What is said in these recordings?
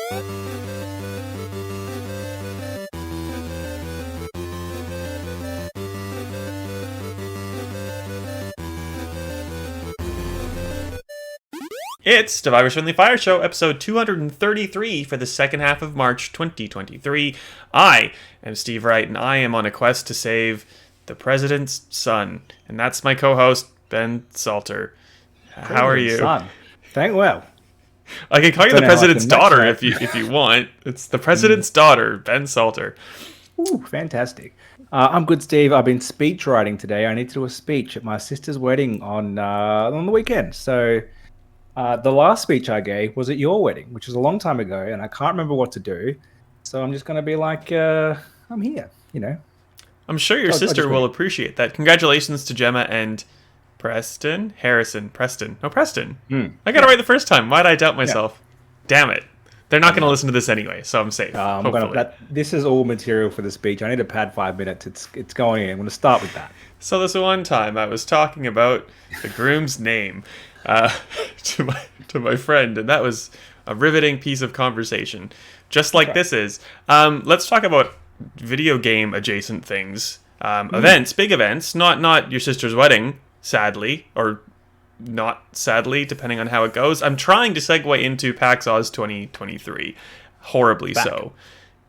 It's Stevivor Friendly Fire Show, episode 233 for the second half of March 2023. I am Steve Wright, and I am on a quest to save the president's son. And that's my co-host, Ben Salter. How are you? Son. Well. I can call you the president's daughter if you want. It's the president's daughter, Ben Salter. Ooh, fantastic. I'm good, Steve. I've been speech writing today. I need to do a speech at my sister's wedding on the weekend. So the last speech I gave was at your wedding, which was a long time ago, and I can't remember what to do. So I'm just going to be like, I'm here, you know. I'm sure your sister will appreciate that. Congratulations to Gemma and Preston. No, Preston. I got it right the first time. Why'd I doubt myself? Yeah. Damn it. They're not going to listen to this anyway, so I'm safe. This is all material for the speech. I need to pad 5 minutes. It's going in. I'm going to start with that. So this one time I was talking about the groom's name to my friend, and that was a riveting piece of conversation, just like this is. Let's talk about video game adjacent things, events, big events, not your sister's wedding, sadly, or not sadly, depending on how it goes. I'm trying to segue into PAX AUS 2023, horribly so.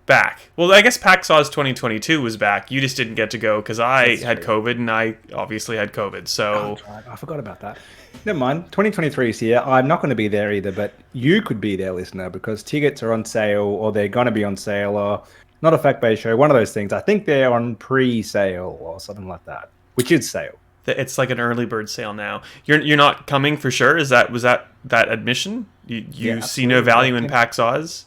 Back. Well, I guess PAX AUS 2022 was back. You just didn't get to go because I had COVID, and I obviously had COVID. So I forgot about that. Never mind. 2023 is here. I'm not going to be there either, but you could be there, listener, because tickets are on sale, or they're going to be on sale, or not a fact-based show. One of those things. I think they're on pre-sale or something like that, which is sale. It's like an early bird sale now. You're not coming for sure. Was that admission? You see no value in PAX AUS?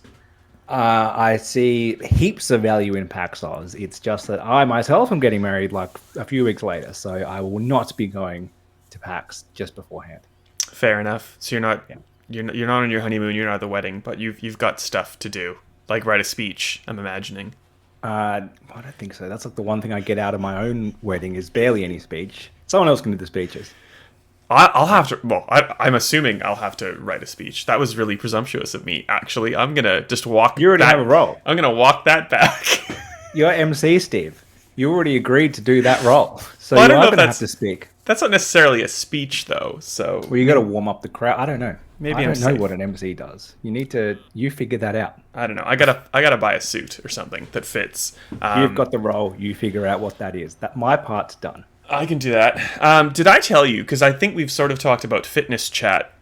I see heaps of value in PAX AUS. It's just that I myself am getting married like a few weeks later, so I will not be going to PAX just beforehand. Fair enough. So you're not on your honeymoon. You're not at the wedding, but you've got stuff to do, like write a speech. I'm imagining. I don't think so. That's like the one thing I get out of my own wedding is barely any speech. Someone else can do the speeches. I'll have to. Well, I'm assuming I'll have to write a speech. That was really presumptuous of me. Actually, I'm gonna just walk. You already have a role. I'm gonna walk that back. You're MC, Steve. You already agreed to do that role, so you are gonna have to speak. That's not necessarily a speech, though. So you got to warm up the crowd. I don't know. Maybe I don't know what an MC does. You figure that out. I don't know. I gotta buy a suit or something that fits. You've got the role. You figure out what that is. My part's done. I can do that. Did I tell you? Because I think we've sort of talked about fitness chat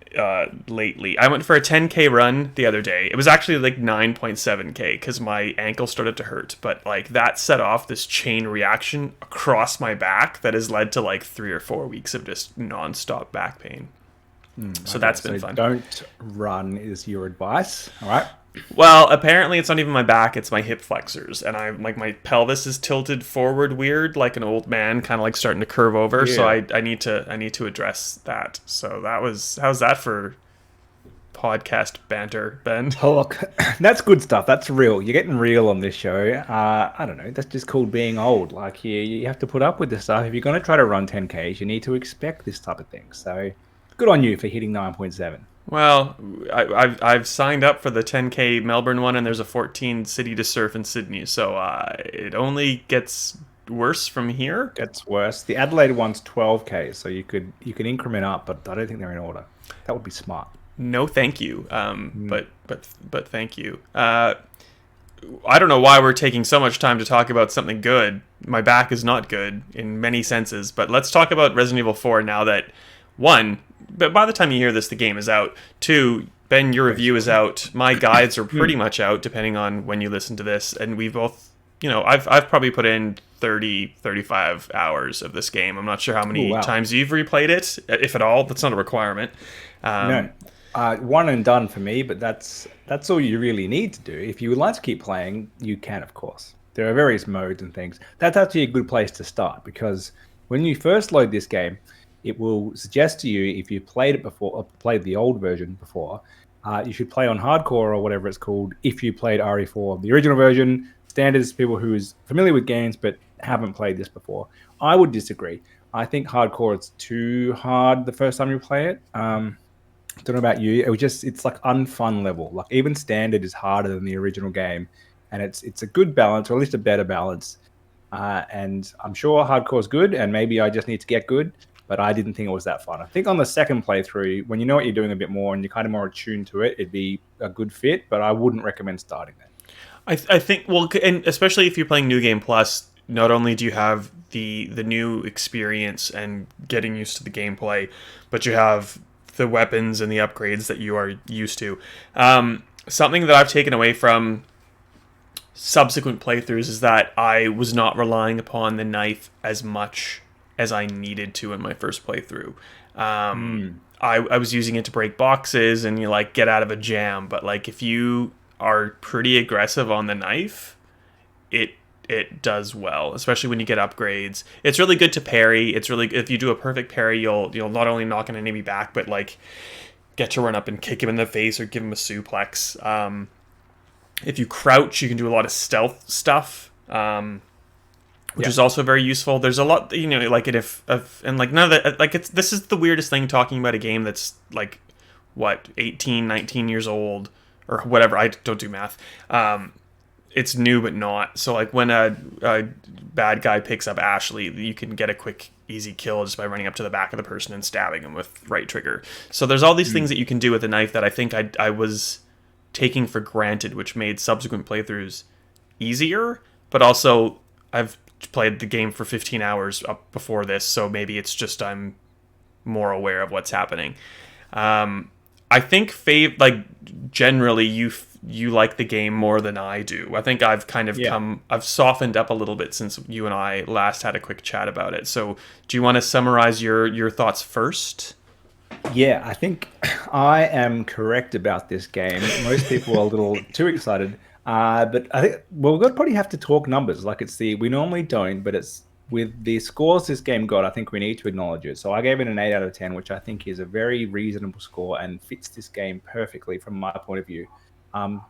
lately. I went for a 10K run the other day. It was actually like 9.7K because my ankle started to hurt. But like that set off this chain reaction across my back that has led to like 3 or 4 weeks of just nonstop back pain. So that's been fun. Don't run is your advice. All right. Well, apparently it's not even my back, it's my hip flexors. And I'm like, my pelvis is tilted forward weird, like an old man, kind of like starting to curve over. Yeah. So I need to address that. So how's that for podcast banter, Ben? Oh, look, that's good stuff. That's real. You're getting real on this show. I don't know. That's just called being old. Like you have to put up with this stuff. If you're going to try to run 10Ks, you need to expect this type of thing. So good on you for hitting 9.7. Well, I've signed up for the 10K Melbourne one, and there's a 14 city to surf in Sydney, so it only gets worse from here. Gets worse. The Adelaide one's 12K, so you can increment up, but I don't think they're in order. That would be smart. No, thank you. But thank you. I don't know why we're taking so much time to talk about something good. My back is not good in many senses, but let's talk about Resident Evil 4 now that, one, but by the time you hear this, the game is out. 2, Ben, your review is out. My guides are pretty much out, depending on when you listen to this. And we both, I've probably put in 30, 35 hours of this game. I'm not sure how many times you've replayed it, if at all. That's not a requirement. No, one and done for me, but that's all you really need to do. If you would like to keep playing, you can, of course. There are various modes and things. That's actually a good place to start, because when you first load this game, it will suggest to you, if you played it before, or played the old version before, you should play on hardcore or whatever it's called. If you played RE4, the original version, standards, people who is familiar with games but haven't played this before. I would disagree. I think hardcore is too hard the first time you play it. Don't know about you. It's like unfun level. Like even standard is harder than the original game, and it's a good balance, or at least a better balance. And I'm sure hardcore is good, and maybe I just need to get good. But I didn't think it was that fun. I think on the second playthrough, when you know what you're doing a bit more and you're kind of more attuned to it, it'd be a good fit. But I wouldn't recommend starting there. I think, well, and especially if you're playing New Game Plus, not only do you have the new experience and getting used to the gameplay, but you have the weapons and the upgrades that you are used to. Something that I've taken away from subsequent playthroughs is that I was not relying upon the knife as much as I needed to in my first playthrough. I was using it to break boxes and you like get out of a jam, but like if you are pretty aggressive on the knife, it does well, especially when you get upgrades. It's really good to parry. It's really, if you do a perfect parry, you'll not only knock an enemy back, but like get to run up and kick him in the face or give him a suplex. If you crouch, you can do a lot of stealth stuff, which is also very useful. There's a lot, like if and like none of that, like this is the weirdest thing talking about a game that's like what 18, 19 years old or whatever. I don't do math. It's new but not. So like when a bad guy picks up Ashley, you can get a quick, easy kill just by running up to the back of the person and stabbing him with right trigger. So there's all these things that you can do with a knife that I think I was taking for granted, which made subsequent playthroughs easier. But also, I've played the game for 15 hours up before this, so maybe it's just I'm more aware of what's happening. I think generally you like the game more than I do. I think I've kind of I've softened up a little bit since you and I last had a quick chat about it. So do you want to summarize your thoughts first? Yeah, I think I am correct about this game. Most people are a little too excited. But I think, well, we're going to probably have to talk numbers. Like we normally don't, but it's with the scores this game got, I think we need to acknowledge it. So I gave it an 8 out of 10, which I think is a very reasonable score and fits this game perfectly from my point of view.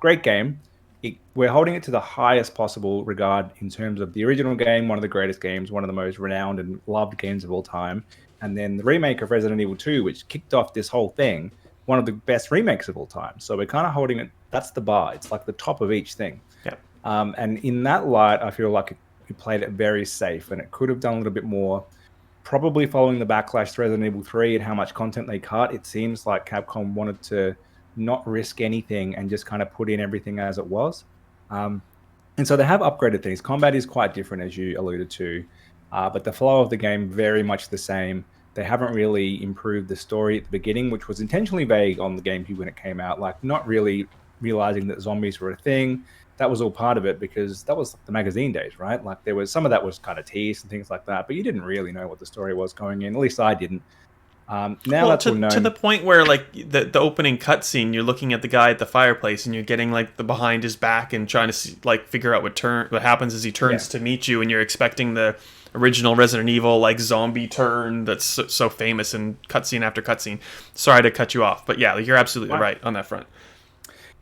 Great game. We're holding it to the highest possible regard in terms of the original game, one of the greatest games, one of the most renowned and loved games of all time. And then the remake of Resident Evil 2, which kicked off this whole thing, one of the best remakes of all time. So we're kind of holding it, that's the bar. It's like the top of each thing. Yeah. And in that light, I feel like it played it very safe and it could have done a little bit more. Probably following the backlash to Resident Evil 3 and how much content they cut, it seems like Capcom wanted to not risk anything and just kind of put in everything as it was. And so they have upgraded things. Combat is quite different, as you alluded to. But the flow of the game, very much the same. They haven't really improved the story at the beginning, which was intentionally vague on the GameCube when it came out, like not really realizing that zombies were a thing. That was all part of it because that was the magazine days, right? Like there was some of that was kind of teased and things like that, but you didn't really know what the story was going in. At least I didn't. That's to the point where like the opening cutscene, you're looking at the guy at the fireplace and you're getting like the behind his back and trying to see, like figure out what happens as he turns to meet you, and you're expecting the original Resident Evil like zombie turn that's so famous in cutscene after cutscene. Sorry to cut you off, but yeah, you're absolutely right on that front.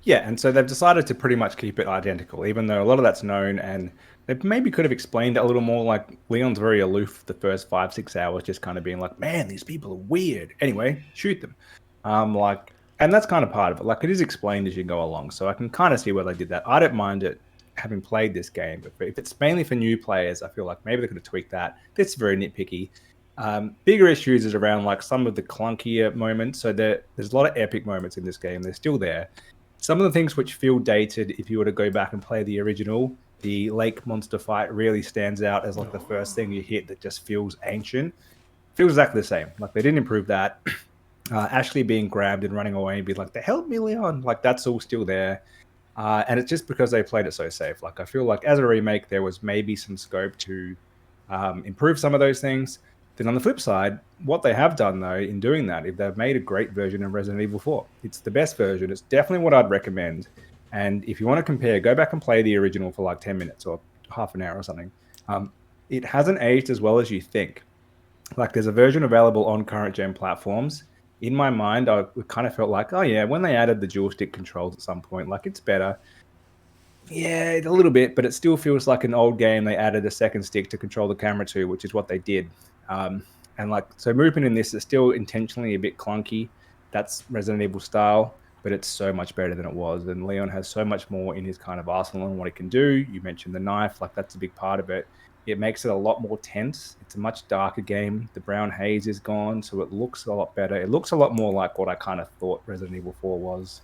Yeah, and so they've decided to pretty much keep it identical, even though a lot of that's known, and they maybe could have explained it a little more. Like Leon's very aloof the first 5-6 hours, just kind of being like, man, these people are weird. Anyway, shoot them. And that's kind of part of it. Like it is explained as you go along, so I can kind of see why they did that. I don't mind it having played this game, but if it's mainly for new players, I feel like maybe they could have tweaked that. It's very nitpicky. Bigger issues is around like some of the clunkier moments. So there's a lot of epic moments in this game. They're still there. Some of the things which feel dated, if you were to go back and play the original, the lake monster fight really stands out as like the first thing you hit that just feels ancient. Feels exactly the same. Like they didn't improve that. Ashley being grabbed and running away and be like, "They help me, Leon." Like that's all still there. And it's just because they played it so safe. Like I feel like as a remake, there was maybe some scope to improve some of those things. Then on the flip side, what they have done though in doing that, if they've made a great version of Resident Evil 4, it's the best version. It's definitely what I'd recommend. And if you want to compare, go back and play the original for like 10 minutes or half an hour or something. It hasn't aged as well as you think. Like there's a version available on current gen platforms. In my mind, I kind of felt like, oh yeah, when they added the dual stick controls at some point, like it's better. Yeah, a little bit, but it still feels like an old game. They added a second stick to control the camera too, which is what they did. And like, so movement in this is still intentionally a bit clunky. That's Resident Evil style, but it's so much better than it was. And Leon has so much more in his kind of arsenal and what he can do. You mentioned the knife, like that's a big part of it. It makes it a lot more tense. It's a much darker game. The brown haze is gone, so it looks a lot better. It looks a lot more like what I kind of thought Resident Evil 4 was.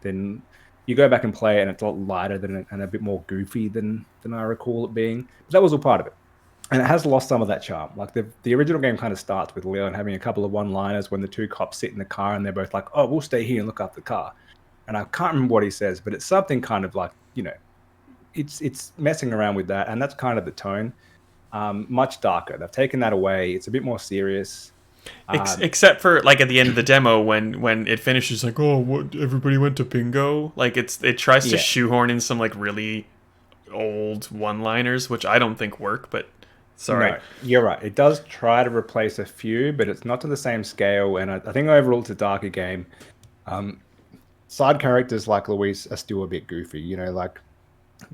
Then you go back and play it, and it's a lot lighter and a bit more goofy than I recall it being. But that was all part of it. And it has lost some of that charm. Like the original game kind of starts with Leon having a couple of one-liners when the two cops sit in the car and they're both like, "Oh, we'll stay here and look after the car." And I can't remember what he says, but it's something kind of like, it's messing around with that, and that's kind of the tone. Much darker. They've taken that away. It's a bit more serious. Except for like at the end of the demo when it finishes, like, oh, what, everybody went to bingo. Like it tries to shoehorn in some like really old one-liners, which I don't think work, but sorry. No, you're right. It does try to replace a few, but it's not to the same scale. And I think overall it's a darker game. Side characters like Luis are still a bit goofy. Like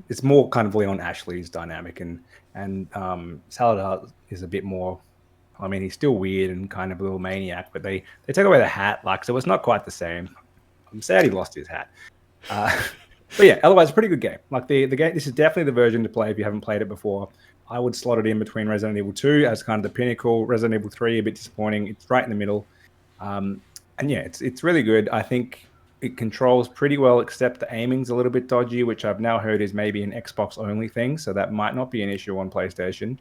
it's more kind of Leon Ashley's dynamic, and Salazar is a bit more. I mean, he's still weird and kind of a little maniac, but they took away the hat, like, so it's not quite the same. I'm sad he lost his hat. But yeah, otherwise, pretty good game. Like the game, this is definitely the version to play if you haven't played it before. I would slot it in between Resident Evil 2 as kind of the pinnacle. Resident Evil 3 a bit disappointing. It's right in the middle, and yeah, it's really good. I think it controls pretty well, except the aiming's a little bit dodgy, which I've now heard is maybe an Xbox only thing, so that might not be an issue on PlayStation.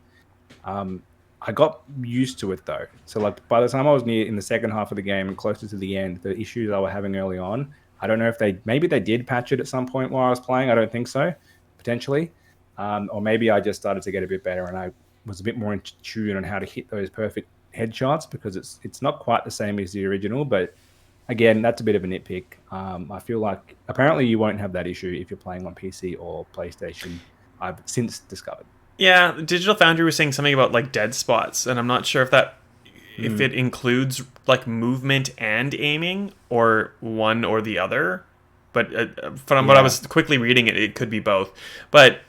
I got used to it though. So like by the time I was in the second half of the game and closer to the end, the issues I were having early on, I don't know if maybe they did patch it at some point while I was playing. I don't think so, potentially. Or maybe I just started to get a bit better and I was a bit more in tune on how to hit those perfect headshots, because it's not quite the same as the original, but again, that's a bit of a nitpick. I feel like apparently you won't have that issue if you're playing on PC or PlayStation. I've since discovered. Yeah, Digital Foundry was saying something about like dead spots, and I'm not sure if it includes like movement and aiming or one or the other. But from what I was quickly reading, it could be both. But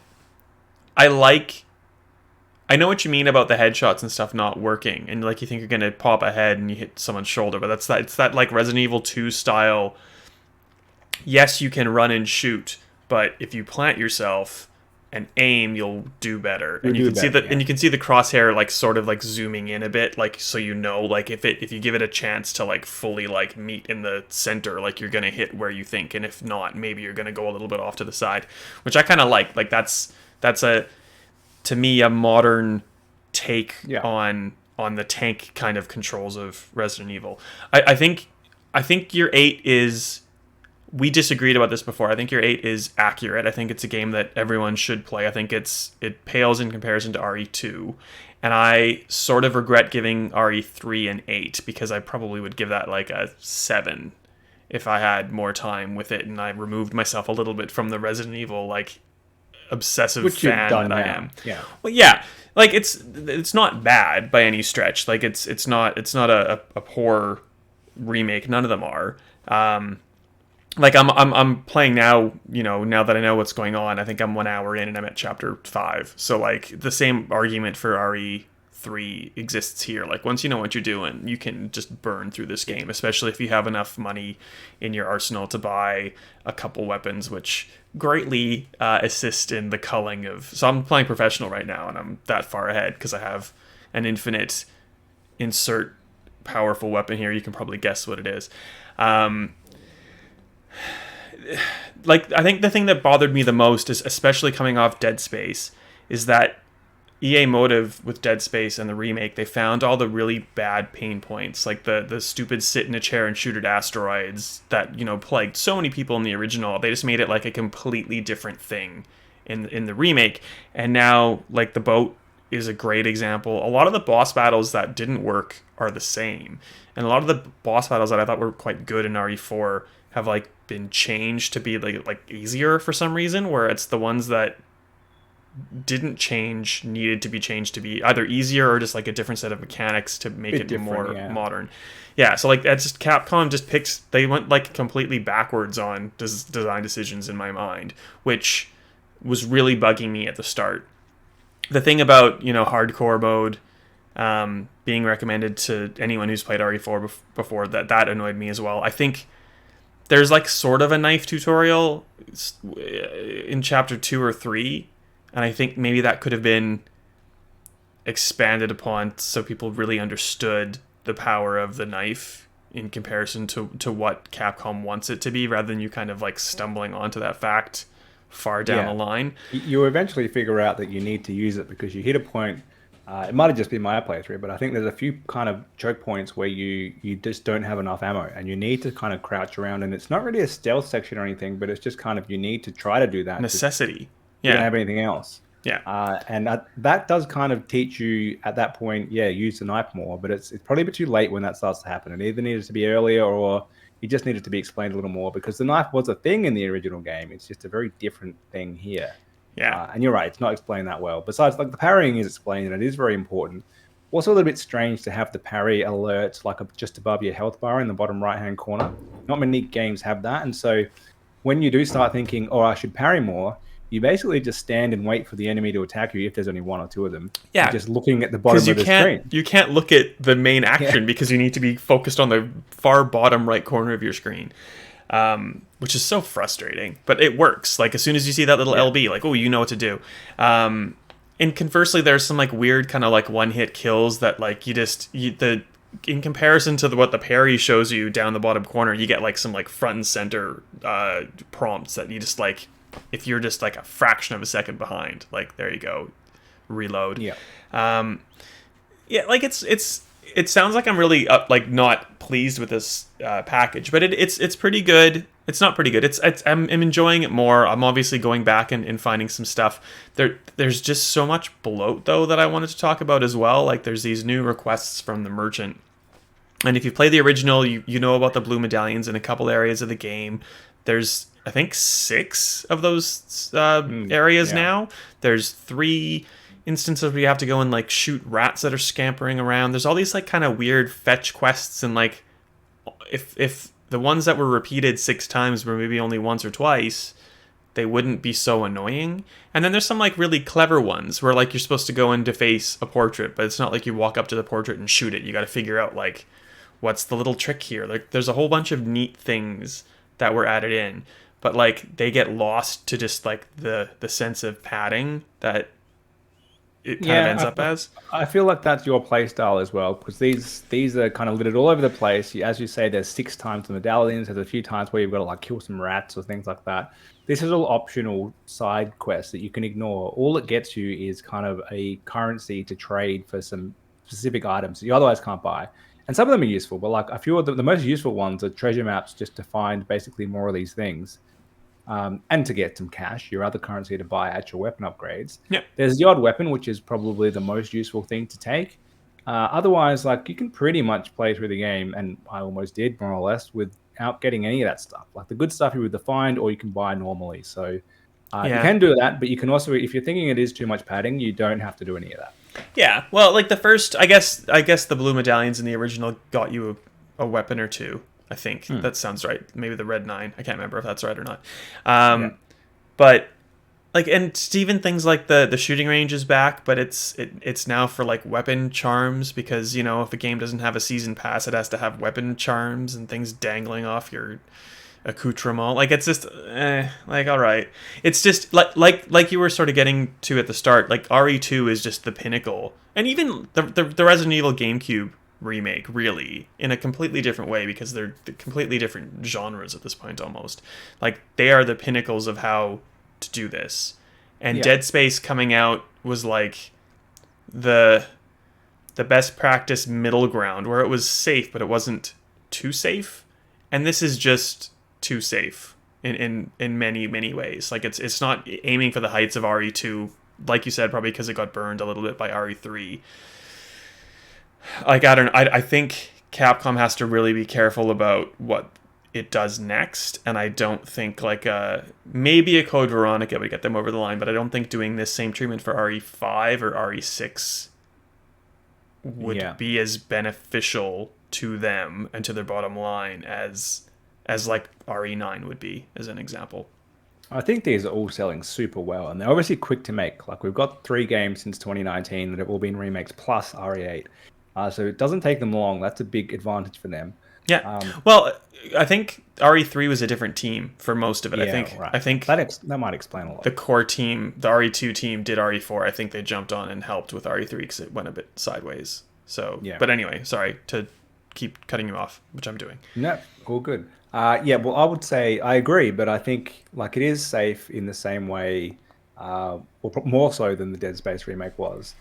I know what you mean about the headshots and stuff not working, and like you think you're gonna pop a head and you hit someone's shoulder, but it's that like Resident Evil 2 style. Yes, you can run and shoot, but if you plant yourself and aim, you'll do better. And you can see and you can see the crosshair like sort of like zooming in a bit, like so like if you give it a chance to like fully like meet in the center, like you're gonna hit where you think, and if not, maybe you're gonna go a little bit off to the side, which I kind of like. Like that's to me a modern take on the tank kind of controls of Resident Evil. I think your 8 is. We disagreed about this before. I think your 8 is accurate. I think it's a game that everyone should play. I think it pales in comparison to RE2. And I sort of regret giving RE3 an 8 because I probably would give that like a 7 if I had more time with it and I removed myself a little bit from the Resident Evil like obsessive fan that I am. Yeah. Well, yeah. Like it's not bad by any stretch. Like it's not a poor remake. None of them are. Like I'm playing now, now that I know what's going on. I think I'm 1 hour in and I'm at chapter 5. So like the same argument for RE3 exists here. Like once you know what you're doing, you can just burn through this game, especially if you have enough money in your arsenal to buy a couple weapons, which greatly assist in the culling of. So I'm playing professional right now, and I'm that far ahead because I have an infinite insert powerful weapon here. You can probably guess what it is. Like I think the thing that bothered me the most is, especially coming off Dead Space, is that EA Motive with Dead Space and the remake, they found all the really bad pain points, like the stupid sit in a chair and shoot at asteroids that plagued so many people in the original. They just made it like a completely different thing in the remake, and now like the boat is a great example. A lot of the boss battles that didn't work are the same, and a lot of the boss battles that I thought were quite good in RE4 have like been changed to be like easier for some reason, where it's the ones that didn't change needed to be changed to be either easier or just like a different set of mechanics to make it more modern. Yeah, so like that's just Capcom they went like completely backwards on design decisions in my mind, which was really bugging me at the start. The thing about hardcore mode being recommended to anyone who's played RE4 before. That annoyed me as well. I think there's like sort of a knife tutorial in chapter 2 or 3, and I think maybe that could have been expanded upon so people really understood the power of the knife in comparison to what Capcom wants it to be, rather than you kind of like stumbling onto that fact far down the line. You eventually figure out that you need to use it because you hit a point. It might have just been my playthrough, but I think there's a few kind of choke points where you just don't have enough ammo and you need to kind of crouch around. And it's not really a stealth section or anything, but it's just kind of you need to try to do that. Necessity. You don't have anything else. Yeah. And that does kind of teach you at that point, use the knife more. But it's probably a bit too late when that starts to happen. It either needed to be earlier or you just needed to be explained a little more, because the knife was a thing in the original game. It's just a very different thing here. Yeah. And you're right, it's not explained that well. Besides, like, the parrying is explained and it is very important. Also a little bit strange to have the parry alert like just above your health bar in the bottom right-hand corner. Not many games have that. And so when you do start thinking, oh, I should parry more, you basically just stand and wait for the enemy to attack you if there's only one or two of them. Yeah. You're just looking at the bottom of the screen. You can't look at the main action because you need to be focused on the far bottom right corner of your screen, which is so frustrating. But it works. Like, as soon as you see that little LB, like, oh, you know what to do. And conversely, there's some like weird kind of like one-hit kills that like in comparison to what the parry shows you down the bottom corner, you get like some like front and center prompts that you just like, if you're just like a fraction of a second behind, like, there you go, reload. Like it sounds like I'm really like not pleased with this package, but it's pretty good. It's not pretty good. I'm enjoying it more. I'm obviously going back and finding some stuff. There's just so much bloat though that I wanted to talk about as well. Like, there's these new requests from the merchant, and if you play the original, you know about the blue medallions in a couple areas of the game. There's, I think, 6 of those areas now. There's 3 instances where you have to go and like shoot rats that are scampering around. There's all these like kind of weird fetch quests, and like if the ones that were repeated 6 times were maybe only once or twice, they wouldn't be so annoying. And then there's some like really clever ones where like you're supposed to go and deface a portrait, but it's not like you walk up to the portrait and shoot it. You got to figure out like, what's the little trick here? Like, there's a whole bunch of neat things that were added in, but like they get lost to just like the sense of padding that it kind of ends up as. I feel like that's your play style as well, because these are kind of littered all over the place. As you say, there's 6 times the medallions. There's a few times where you've got to like kill some rats or things like that. This is all optional side quests that you can ignore. All it gets you is kind of a currency to trade for some specific items that you otherwise can't buy. And some of them are useful, but like a few of the most useful ones are treasure maps, just to find basically more of these things. And to get some cash, your other currency to buy at your weapon upgrades. Yep. There's the odd weapon, which is probably the most useful thing to take. Otherwise, like, you can pretty much play through the game, and I almost did, more or less, without getting any of that stuff. Like, the good stuff you either find or you can buy normally. So you can do that, but you can also, if you're thinking it is too much padding, you don't have to do any of that. Yeah, well, like the first, I guess the blue medallions in the original got you a weapon or 2. I think that sounds right. Maybe the red 9. I can't remember if that's right or not. But like, and even things like the shooting range is back, but it's now for like weapon charms, because, you know, if a game doesn't have a season pass, it has to have weapon charms and things dangling off your accoutrement. Like, it's just like, all right, it's just like you were sort of getting to at the start. Like, RE2 is just the pinnacle, and even the Resident Evil GameCube remake, really, in a completely different way, because they're completely different genres at this point. Almost like they are the pinnacles of how to do this. And Dead Space coming out was like the best practice middle ground, where it was safe but it wasn't too safe, and this is just too safe in many ways. Like, it's not aiming for the heights of RE2, like you said, probably because it got burned a little bit by RE3. Like, I think Capcom has to really be careful about what it does next, and I don't think like maybe a Code Veronica would get them over the line, but I don't think doing this same treatment for RE5 or RE6 would be as beneficial to them and to their bottom line as like RE9 would be, as an example. I think these are all selling super well, and they're obviously quick to make. Like we've got 3 games since 2019 that have all been remakes plus RE8, so it doesn't take them long. That's a big advantage for them. Yeah. Um, Well, I think RE3 was a different team for most of it. yeah, I right. think That might explain a the lot. core team, the RE2 team, did RE4. I think they jumped on and helped with RE3 because it went a bit sideways. So, Yeah. but anyway, sorry to keep cutting you off, which I'm doing. No, all good. Yeah, well, I would say I agree, but I think like it is safe in the same way, more so than the Dead Space remake was.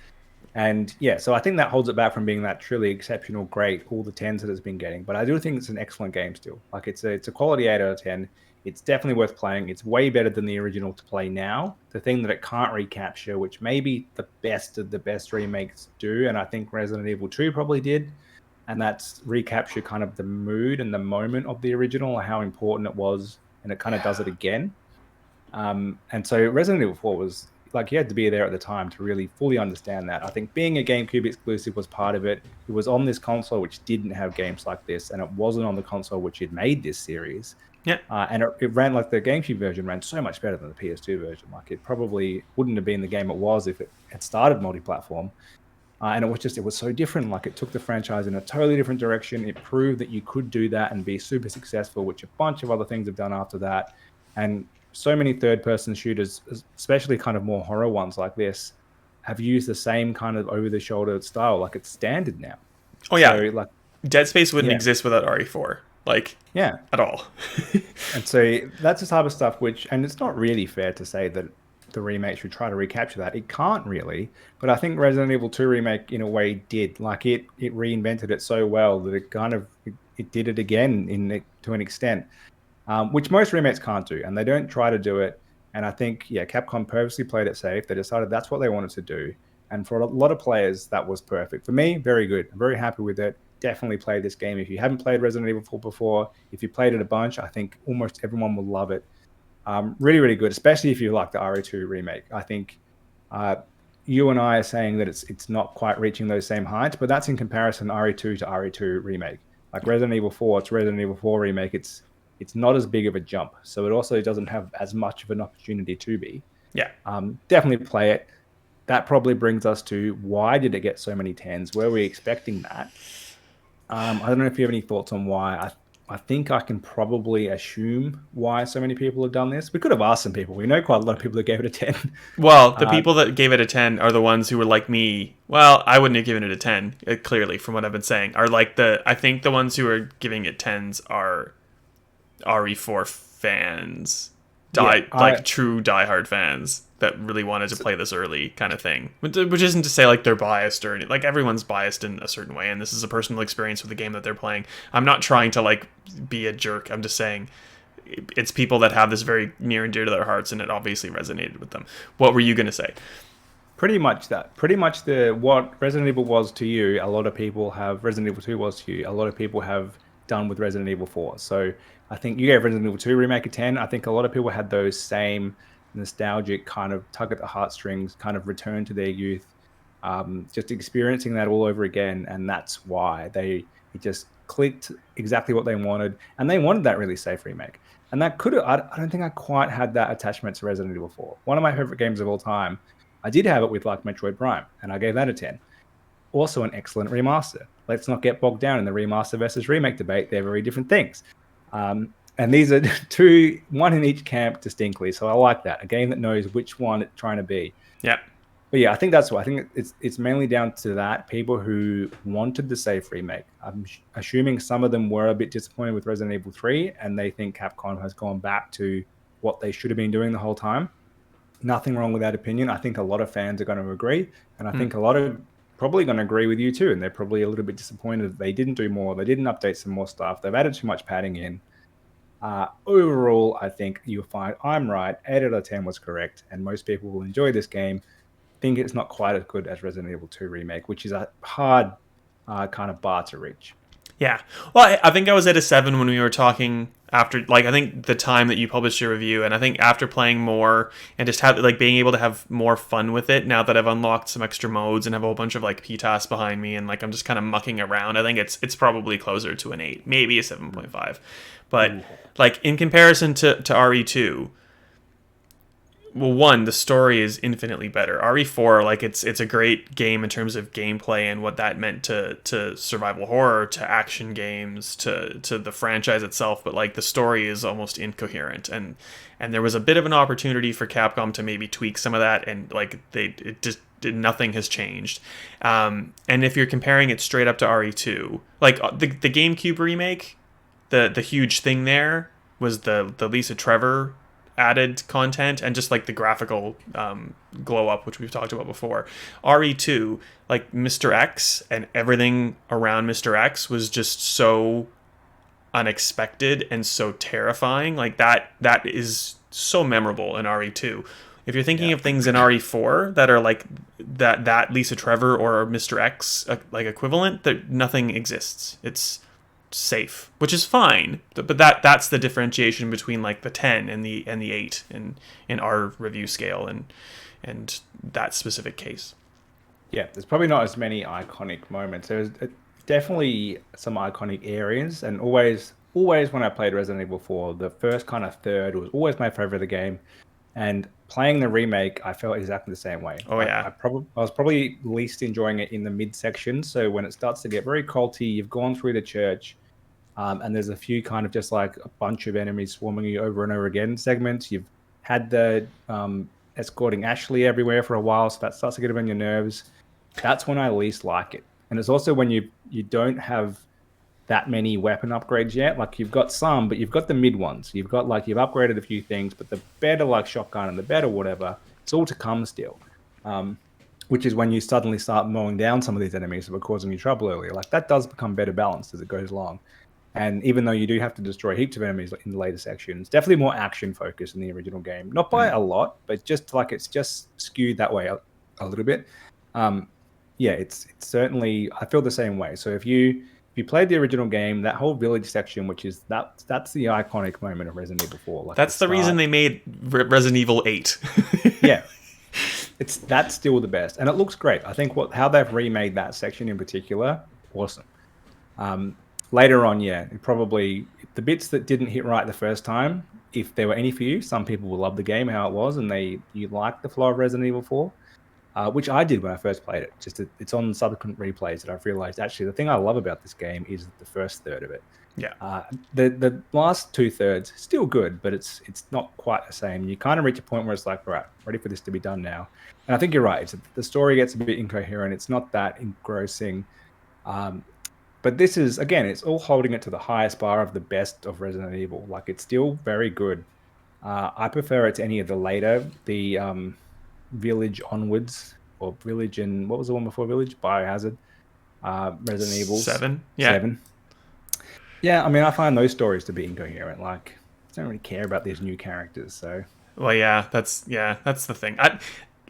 And yeah, so I think that holds it back from being that truly exceptional, great, all the tens that it's been getting. But I do think it's an excellent game still. Like it's a quality 8 out of 10. It's definitely worth playing. It's way better than the original to play now. The thing that it can't recapture, which maybe the best of the best remakes do, and I think Resident Evil 2 probably did, and that's recapture kind of the mood and the moment of the original, how important it was, and it kind of does it again. And so Resident Evil 4 was like you had to be there at the time to really fully understand that. I think being a GameCube exclusive was part of it. It was on this console which didn't have games like this, and it wasn't on the console which had made this series. Yeah. And it ran like the GameCube version ran so much better than the PS2 version. Like it probably wouldn't have been the game it was if it had started multi-platform. And it was so different. Like it took the franchise in a totally different direction. It proved that you could do that and be super successful, which a bunch of other things have done after that. And so many third-person shooters, especially kind of more horror ones like this, have used the same kind of over-the-shoulder style. Like it's standard now. Oh yeah, So like Dead Space wouldn't yeah, exist without RE4, like yeah. at all. And so that's the type of stuff which, and it's not really fair to say that the remake should try to recapture that. It can't really, but I think Resident Evil 2 remake in a way did. Like it reinvented it so well that it kind of it did it again to an extent, which most remakes can't do, and they don't try to do it. And I think yeah, Capcom purposely played it safe. They decided that's what they wanted to do, and for a lot of players, that was perfect. For me, very good. I'm very happy with it. Definitely play this game. If you haven't played Resident Evil 4 before, if you played it a bunch, I think almost everyone will love it. Really, really good, especially if you like the RE2 remake. I think you and I are saying that it's not quite reaching those same heights, but that's in comparison RE2 to RE2 remake. Like Resident Evil 4 to Resident Evil 4 remake, it's not as big of a jump. So it also doesn't have as much of an opportunity to be. Yeah. Definitely play it. That probably brings us to why did it get so many tens? Were we expecting that? I don't know if you have any thoughts on why. I think I can probably assume why so many people have done this. We could have asked some people. We know quite a lot of people that gave it a 10. Well, the people that gave it a 10 are the ones who were like me. Well, I wouldn't have given it a 10, clearly, from what I've been saying. Are like I think the ones who are giving it 10s are RE4 fans. True diehard fans that really wanted to play this early kind of thing. Which isn't to say like they're biased or anything. Like everyone's biased in a certain way, and this is a personal experience with the game that they're playing. I'm not trying to like be a jerk. I'm just saying it's people that have this very near and dear to their hearts, and it obviously resonated with them. What were you going to say? Pretty much that. Pretty much what Resident Evil was to you, a lot of people have Resident Evil 2 was to you. A lot of people have done with Resident Evil 4. So I think you gave Resident Evil 2 remake a 10. I think a lot of people had those same nostalgic kind of tug at the heartstrings, kind of return to their youth, just experiencing that all over again. And that's why it just clicked exactly what they wanted. And they wanted that really safe remake. And that I don't think I quite had that attachment to Resident Evil 4. One of my favorite games of all time. I did have it with like Metroid Prime, and I gave that a 10. Also an excellent remaster. Let's not get bogged down in the remaster versus remake debate. They're very different things. And these are one in each camp distinctly. So I like that. A game that knows which one it's trying to be. Yeah. But yeah, I think that's why. I think it's mainly down to that. People who wanted the safe remake. I'm assuming some of them were a bit disappointed with Resident Evil 3, and they think Capcom has gone back to what they should have been doing the whole time. Nothing wrong with that opinion. I think a lot of fans are going to agree. And I think a lot of probably going to agree with you too. And they're probably a little bit disappointed that they didn't do more. They didn't update some more stuff. They've added too much padding in. Overall, I think you'll find I'm right. 8 out of 10 was correct. And most people will enjoy this game. Think it's not quite as good as Resident Evil 2 Remake, which is a hard kind of bar to reach. Yeah. Well, I think I was at a 7 when we were talking after, like, I think the time that you published your review, and I think after playing more and just being able to have more fun with it, now that I've unlocked some extra modes and have a whole bunch of, like, PTAS behind me and, like, I'm just kind of mucking around, I think it's probably closer to an 8, maybe a 7.5. But, like, in comparison to RE2, well, one, the story is infinitely better. RE4, like it's a great game in terms of gameplay and what that meant to survival horror, to action games, to the franchise itself. But like the story is almost incoherent, and there was a bit of an opportunity for Capcom to maybe tweak some of that, and like it just nothing has changed. And if you're comparing it straight up to RE2, like the GameCube remake, the huge thing there was the Lisa Trevor added content and just like the graphical glow up, which we've talked about before. RE2, like Mr. X and everything around Mr. X was just so unexpected and so terrifying. Like that is so memorable in RE2. If you're thinking of things in RE4 that are like that Lisa Trevor or Mr. X like equivalent, that nothing exists. It's safe, which is fine, but that's the differentiation between like the 10 and the 8 in our review scale and that specific case. Yeah, there's probably not as many iconic moments. There's definitely some iconic areas, and always when I played Resident Evil 4, the first kind of third was always my favorite of the game. And playing the remake, I felt exactly the same way. Oh yeah, I was probably least enjoying it in the midsection. So when it starts to get very culty, you've gone through the church, and there's a few kind of just like a bunch of enemies swarming you over and over again segments. You've had the escorting Ashley everywhere for a while, so that starts to get on your nerves. That's when I least like it. And it's also when you don't have that many weapon upgrades yet. Like you've got some, but you've got the mid ones. You've upgraded a few things, but the better like shotgun and the better whatever, it's all to come still. Which is when you suddenly start mowing down some of these enemies that were causing you trouble earlier. Like that does become better balanced as it goes along. And even though you do have to destroy heaps of enemies in the later sections, definitely more action focused in the original game. Not by a lot, but just like it's just skewed that way a little bit. Yeah, it's certainly, I feel the same way. So if you played the original game, that whole village section, which is that's the iconic moment of Resident Evil 4. Like that's the reason they made Resident Evil 8. Yeah, that's still the best, and it looks great. I think how they've remade that section in particular, awesome. Later on, yeah, probably the bits that didn't hit right the first time, if there were any for you, some people will love the game how it was, and you like the flow of Resident Evil 4. Which I did when I first played it. Just it's on subsequent replays that I've realized actually the thing I love about this game is the first third of it. Yeah. The last 2/3 still good, but it's not quite the same. You kind of reach a point where it's like, right, ready for this to be done now. And I think you're right. The story gets a bit incoherent. It's not that engrossing. But this is, again, it's all holding it to the highest bar of the best of Resident Evil. Like it's still very good. I prefer it to any of the later, the Village onwards, or Village, and what was the one before Village? Biohazard, Resident Evil 7. Yeah. 7. Yeah, I mean, I find those stories to be incoherent. Like, I don't really care about these new characters. So, well, yeah, that's the thing.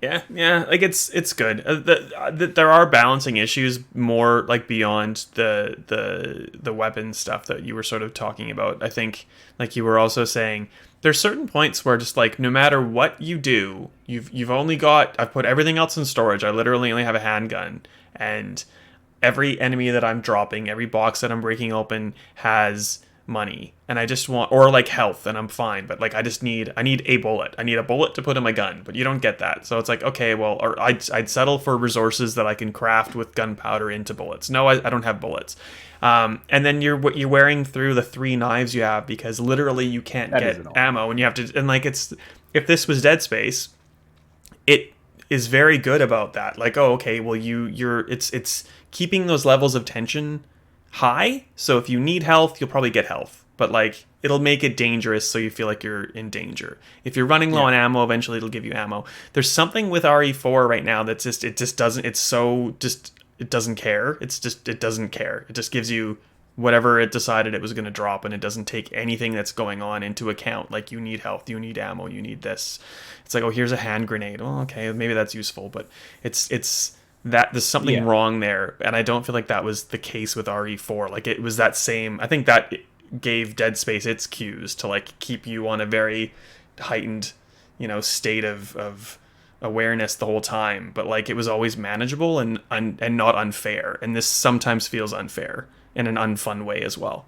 Yeah, like it's good. There are balancing issues more like beyond the weapon stuff that you were sort of talking about. I think, like you were also saying, there's certain points where just like no matter what you do, I've put everything else in storage. I literally only have a handgun, and every enemy that I'm dropping, every box that I'm breaking open has money, and I just want, or like health, and I'm fine, but like I need a bullet. I need a bullet to put in my gun, but you don't get that. So it's like, okay, well, or I'd settle for resources that I can craft with gunpowder into bullets. No, I don't have bullets. And then you're wearing through the 3 knives you have because literally you can't get ammo, and you have to, and like if this was Dead Space, it is very good about that. Like, oh, okay, well it's keeping those levels of tension high, so if you need health, you'll probably get health, but like it'll make it dangerous so you feel like you're in danger. If you're running low on ammo, eventually it'll give you ammo. There's something with RE4 right now that's it doesn't care. It doesn't care. It just gives you whatever it decided it was going to drop, and it doesn't take anything that's going on into account. Like, you need health, you need ammo, you need this. It's like, oh, here's a hand grenade. Oh, okay, maybe that's useful, but it's that there's something wrong there, and I don't feel like that was the case with RE4. Like, it was that same. I think that gave Dead Space its cues to like keep you on a very heightened, state of awareness the whole time, but like it was always manageable and not unfair. And this sometimes feels unfair in an unfun way as well.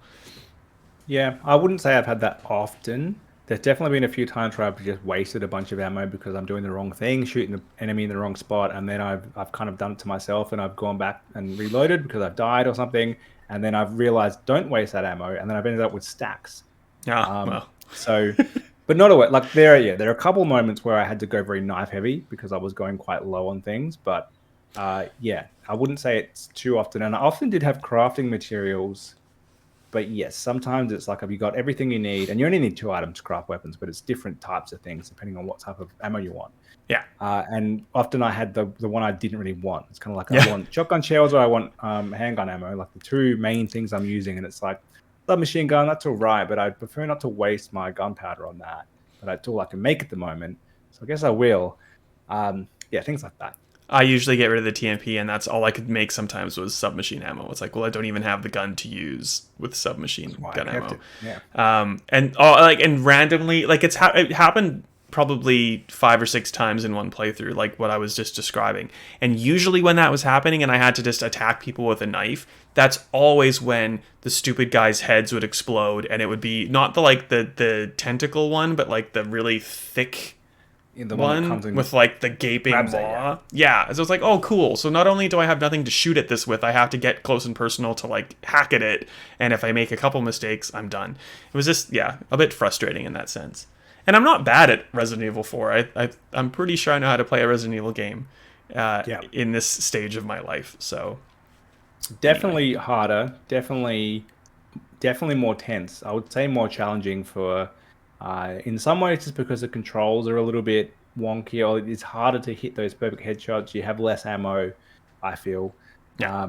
Yeah, I wouldn't say I've had that often. There's definitely been a few times where I've just wasted a bunch of ammo because I'm doing the wrong thing, shooting the enemy in the wrong spot, and then I've kind of done it to myself, and I've gone back and reloaded because I've died or something, and then I've realized don't waste that ammo, and then I've ended up with stacks. Ah, Um, well. so, but not always. Like there are a couple moments where I had to go very knife heavy because I was going quite low on things, but yeah, I wouldn't say it's too often, and I often did have crafting materials. But yes, sometimes it's like, have you got everything you need? And you only need 2 items to craft weapons, but it's different types of things depending on what type of ammo you want. Yeah. And often I had the one I didn't really want. It's kind of like I Yeah. want shotgun shells or I want handgun ammo, like the two main things I'm using. And it's like submachine gun, that's all right, but I prefer not to waste my gunpowder on that. But that's all I can make at the moment. So I guess I will. Yeah, things like that. I usually get rid of the TMP, and that's all I could make sometimes was submachine ammo. It's like, well, I don't even have the gun to use with That's submachine why I gun kept ammo. it. Yeah. And randomly, like it happened probably 5 or 6 times in one playthrough, like what I was just describing. And usually when that was happening, and I had to just attack people with a knife, that's always when the stupid guys' heads would explode, and it would be not the tentacle one, but like the really thick The one that one comes in with like the gaping grabs it, maw. Yeah. So it's like, oh, cool. So not only do I have nothing to shoot at this with, I have to get close and personal to like hack at it. And if I make a couple mistakes, I'm done. It was just, yeah, a bit frustrating in that sense. And I'm not bad at Resident Evil 4. I'm pretty sure I know how to play a Resident Evil game Yeah. in this stage of my life. So anyway, Definitely harder. Definitely more tense. I would say more challenging for, in some ways, just because the controls are a little bit wonky, or it's harder to hit those perfect headshots. You have less ammo, I feel. yeah,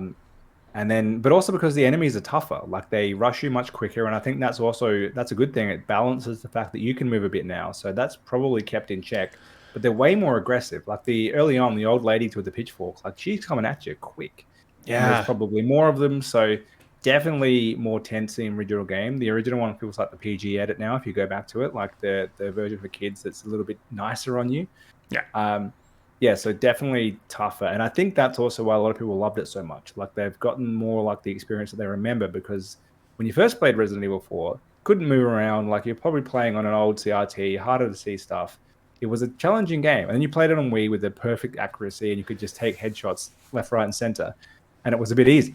And then, but also because the enemies are tougher, like they rush you much quicker. And I think that's a good thing. It balances the fact that you can move a bit now. So that's probably kept in check. But they're way more aggressive. Like the early on, the old lady with the pitchfork, like she's coming at you quick. And there's yeah, probably more of them. So definitely more tense in the original game. The original one feels like the PG edit now. If you go back to it, like the version for kids that's a little bit nicer on you. yeah, Um, yeah, so definitely tougher. And I think that's also why a lot of people loved it so much. Like they've gotten more like the experience that they remember, because when you first played Resident Evil 4, couldn't move around, like you're probably playing on an old CRT, harder to see stuff. It was a challenging game. And then you played it on Wii with the perfect accuracy and you could just take headshots left, right, and center. And it was a bit easy.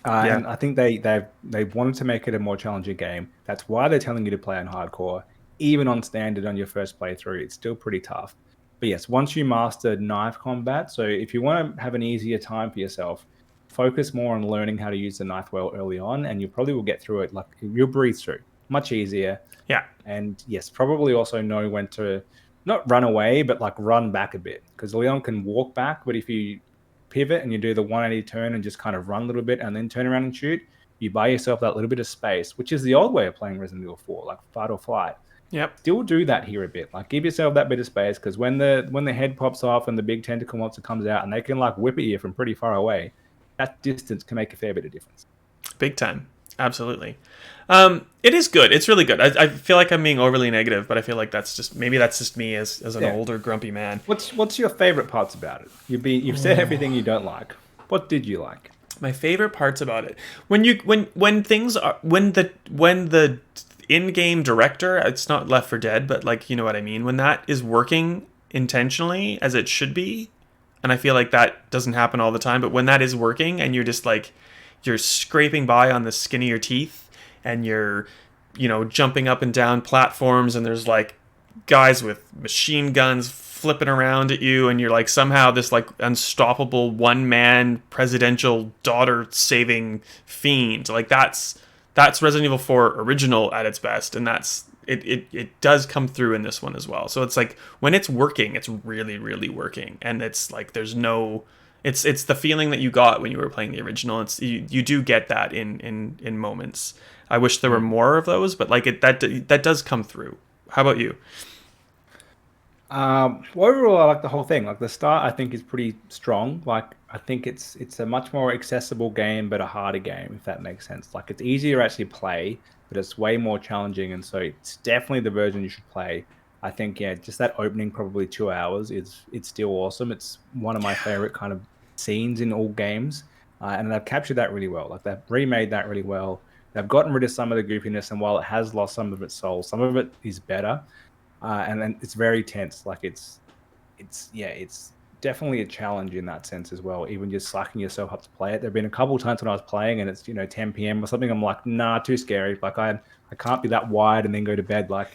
yeah. And I think they wanted to make it a more challenging game. That's why they're telling you to play on hardcore. Even on standard on your first playthrough, it's still pretty tough. But yes, once you master knife combat, so if you want to have an easier time for yourself, focus more on learning how to use the knife well early on, and you probably will get through it. Like you'll breathe through much easier. Yeah. And yes, probably also know when to not run away, but like run back a bit, because Leon can walk back, but if you pivot and you do the 180 turn and just kind of run a little bit and then turn around and shoot, you buy yourself that little bit of space, which is the old way of playing Resident Evil 4, like fight or flight. Yep. Still do that here a bit. Like give yourself that bit of space, because when the head pops off and the big tentacle monster comes out and they can like whip at you from pretty far away, that distance can make a fair bit of difference. Big time. Absolutely. It is good. It's really good. I feel like I'm being overly negative, but I feel like that's just me as an Yeah. older grumpy man. What's your favorite parts about it? You've said everything you don't like. What did you like? My favorite parts about it, when things are when the in-game director, it's not Left for Dead, but like you know what I mean, when that is working intentionally as it should be, and I feel like that doesn't happen all the time, but when that is working and you're just like you're scraping by on the skin of your teeth and you're jumping up and down platforms and there's like guys with machine guns flipping around at you and you're like somehow this like unstoppable one-man presidential daughter saving fiend, like that's Resident Evil 4 original at its best, and it does come through in this one as well. So it's like when it's working, it's really really working, and it's like there's no it's the feeling that you got when you were playing the original. It's you do get that in moments. I wish there were more of those, but like that does come through. How about you? Well, overall, I like the whole thing. Like the start, I think is pretty strong. Like I think it's a much more accessible game, but a harder game, if that makes sense. Like it's easier to actually play, but it's way more challenging, and so it's definitely the version you should play. I think yeah, just that opening probably 2 hours is it's still awesome. It's one of my favorite kind of scenes in all games, and they've captured that really well. Like they've remade that really well. They've gotten rid of some of the goofiness, and while it has lost some of its soul, some of it is better, and then it's very tense. Like it's definitely a challenge in that sense as well. Even just sucking yourself up to play it. There've been a couple of times when I was playing and it's 10 p.m. or something. I'm like, nah, too scary. Like I can't be that wide and then go to bed. Like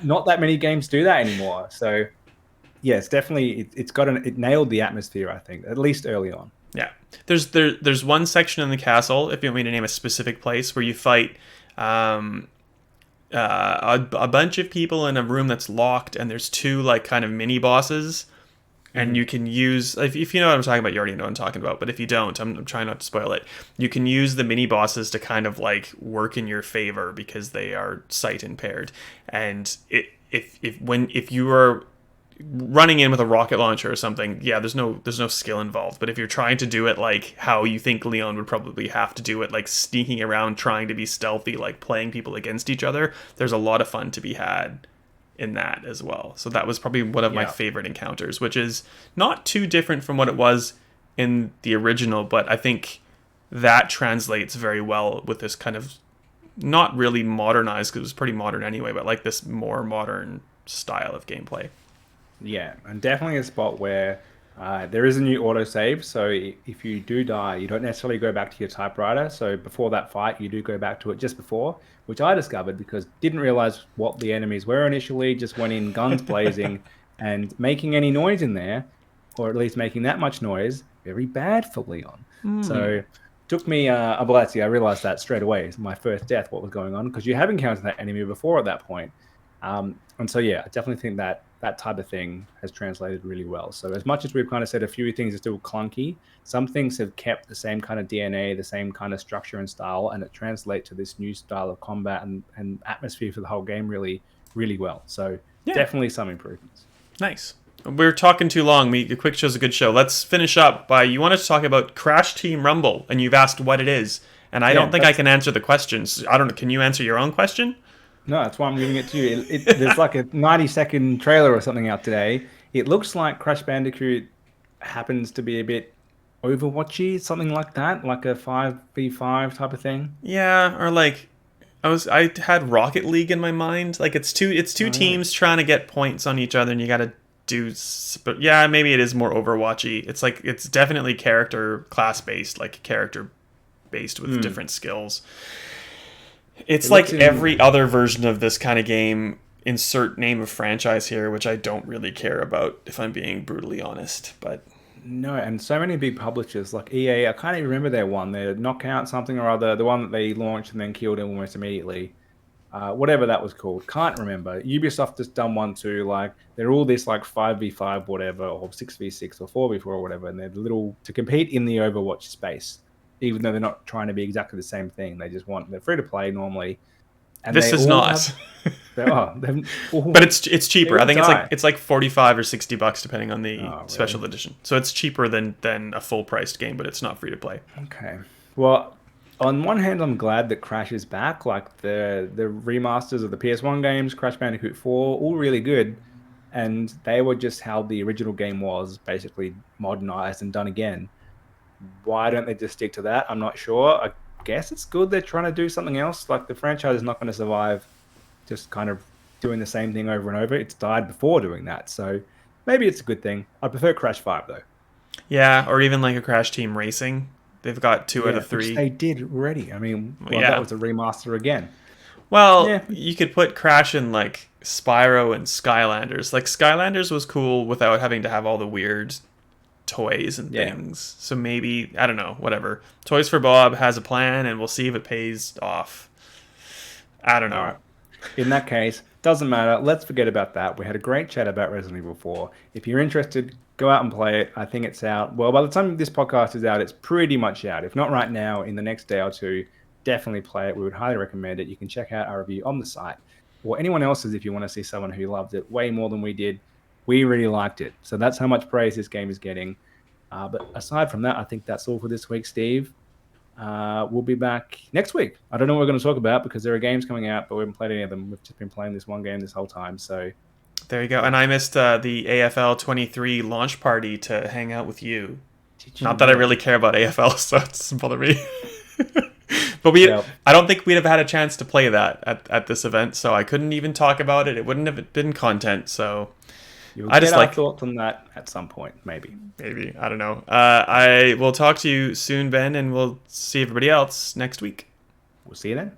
not that many games do that anymore. So yeah, it's definitely it nailed the atmosphere. I think at least early on. Yeah, there's one section in the castle, if you want me to name a specific place, where you fight a bunch of people in a room that's locked, and there's two like kind of mini bosses, and you can use if you know what I'm talking about, you already know what I'm talking about. But if you don't, I'm trying not to spoil it. You can use the mini bosses to kind of like work in your favor because they are sight impaired, and if you are running in with a rocket launcher or something, yeah, there's no skill involved. But if you're trying to do it like how you think Leon would probably have to do it, like sneaking around, trying to be stealthy, like playing people against each other, there's a lot of fun to be had in that as well. So that was probably one of my favorite encounters, which is not too different from what it was in the original, but I think that translates very well with this kind of not really modernized, because it was pretty modern anyway, but like this more modern style of gameplay. Yeah, and definitely a spot where there is a new autosave. So if you do die, you don't necessarily go back to your typewriter. So before that fight, you do go back to it just before, which I discovered because didn't realize what the enemies were initially. Just went in guns blazing and making any noise in there, or at least making that much noise, very bad for Leon. So took me well, actually, I realized that straight away. It's my first death, what was going on, because you have encountered that enemy before at that point. And so, yeah, I definitely think that that type of thing has translated really well. So as much as we've kind of said a few things are still clunky, some things have kept the same kind of DNA, the same kind of structure and style, and it translates to this new style of combat and atmosphere for the whole game really, really well. So definitely some improvements. Nice. We're talking too long. A quick show's a good show. Let's finish up by, you wanted to talk about Crash Team Rumble, and you've asked what it is. And I don't think I can answer the questions. I don't know. Can you answer your own question? No, that's why I'm giving it to you. There's like a 90-second trailer or something out today. It looks like Crash Bandicoot happens to be a bit Overwatchy, something like that, like a 5v5 type of thing. Yeah, or like I had Rocket League in my mind. Like it's two teams trying to get points on each other, and you got to do. But yeah, maybe it is more Overwatchy. It's like it's definitely character class based, like character based with different skills. It's like every other version of this kind of game. Insert name of franchise here, which I don't really care about, if I'm being brutally honest. But no, and so many big publishers like EA, I can't even remember their one. Their Knockout something or other, the one that they launched and then killed almost immediately. Whatever that was called, can't remember. Ubisoft has done one too. Like they're all this like 5v5 whatever, or 6v6 or 4v4 or whatever, and they're little to compete in the Overwatch space. Even though they're not trying to be exactly the same thing, they're free to play normally. And this is not. But it's cheaper. I think it's like $45 or $60 depending on the special edition. So it's cheaper than a full priced game, but it's not free to play. Okay. Well, on one hand, I'm glad that Crash is back. Like the remasters of the PS1 games, Crash Bandicoot 4, all really good, and they were just how the original game was, basically modernized and done again. Why don't they just stick to that? I'm not sure. I guess it's good they're trying to do something else. Like the franchise is not going to survive just kind of doing the same thing over and over. It's died before doing that, so maybe it's a good thing. I prefer Crash 5 though. Yeah, or even like a Crash Team Racing. They've got 2 out of 3. Which they did already. I mean, that was a remaster again. Well, you could put Crash in like Spyro and Skylanders. Like Skylanders was cool without having to have all the weird toys and things. So maybe, I don't know, whatever. Toys for Bob has a plan, and we'll see if it pays off. I don't know. Right. In that case, doesn't matter. Let's forget about that. We had a great chat about Resident Evil 4. If you're interested, go out and play it. I think it's out. Well, by the time this podcast is out, it's pretty much out. If not right now, in the next day or two, definitely play it. We would highly recommend it. You can check out our review on the site, or anyone else's if you want to see someone who loved it way more than we did. We really liked it. So that's how much praise this game is getting. But aside from that, I think that's all for this week, Steve. We'll be back next week. I don't know what we're going to talk about because there are games coming out, but we haven't played any of them. We've just been playing this one game this whole time. So there you go. And I missed the AFL 23 launch party to hang out with you. Not that I really care about AFL, so it doesn't bother me. But Yep. I don't think we'd have had a chance to play that at this event, so I couldn't even talk about it. It wouldn't have been content, so You'll I get just our like thoughts on that at some point, maybe. maybe I don't know. I will talk to you soon, Ben, and we'll see everybody else next week. We'll see you then.